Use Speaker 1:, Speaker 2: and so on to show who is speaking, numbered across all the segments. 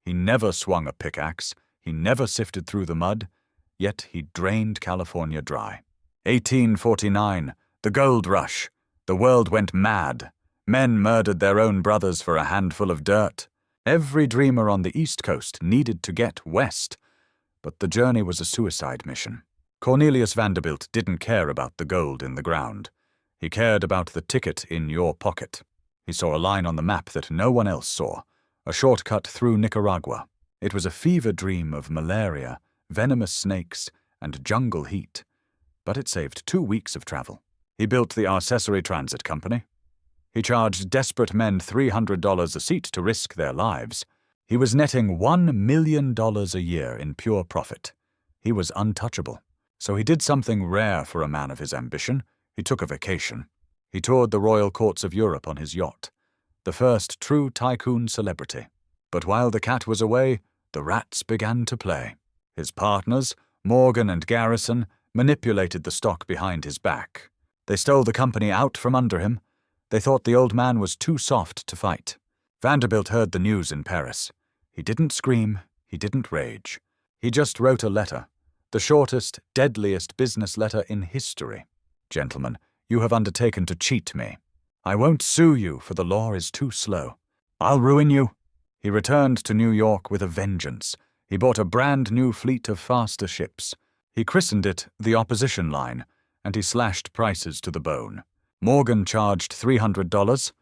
Speaker 1: He never swung a pickaxe, he never sifted through the mud, yet he drained California dry. 1849, the gold rush. The world went mad. Men murdered their own brothers for a handful of dirt. Every dreamer on the East Coast needed to get west, but the journey was a suicide mission. Cornelius Vanderbilt didn't care about the gold in the ground. He cared about the ticket in your pocket. He saw a line on the map that no one else saw, a shortcut through Nicaragua. It was a fever dream of malaria, venomous snakes, and jungle heat, but it saved 2 weeks of travel. He built the Accessory Transit Company. He charged desperate men $300 a seat to risk their lives. He was netting $1 million a year in pure profit. He was untouchable. So he did something rare for a man of his ambition. He took a vacation. He toured the royal courts of Europe on his yacht, the first true tycoon celebrity. But while the cat was away, the rats began to play. His partners, Morgan and Garrison, manipulated the stock behind his back. They stole the company out from under him. They thought the old man was too soft to fight. Vanderbilt heard the news in Paris. He didn't scream, he didn't rage. He just wrote a letter, the shortest, deadliest business letter in history. Gentlemen, you have undertaken to cheat me. I won't sue you, for the law is too slow. I'll ruin you. He returned to New York with a vengeance. He bought a brand new fleet of faster ships. He christened it the Opposition Line, and he slashed prices to the bone. Morgan charged $300.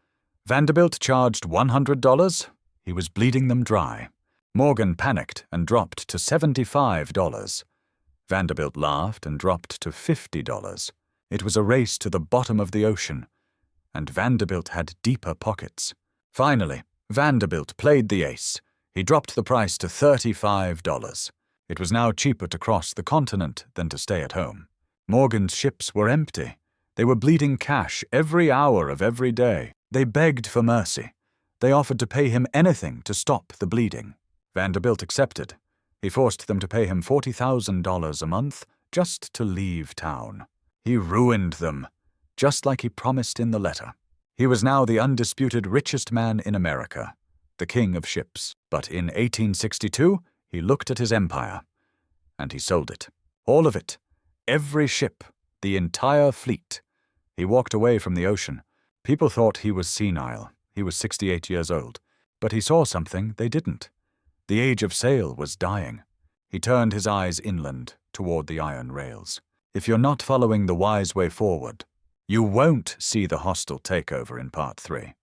Speaker 1: Vanderbilt charged $100. He was bleeding them dry. Morgan panicked and dropped to $75. Vanderbilt laughed and dropped to $50. It was a race to the bottom of the ocean, and Vanderbilt had deeper pockets. Finally, Vanderbilt played the ace. He dropped the price to $35. It was now cheaper to cross the continent than to stay at home. Morgan's ships were empty. They were bleeding cash every hour of every day. They begged for mercy. They offered to pay him anything to stop the bleeding. Vanderbilt accepted. He forced them to pay him $40,000 a month just to leave town. He ruined them, just like he promised in the letter. He was now the undisputed richest man in America, the king of ships. But in 1862, he looked at his empire, and he sold it. All of it. Every ship. The entire fleet. He walked away from the ocean. People thought he was senile. He was 68 years old. But he saw something they didn't. The age of sail was dying. He turned his eyes inland, toward the iron rails. If you're not following the wise way forward, you won't see the hostile takeover in Part 3.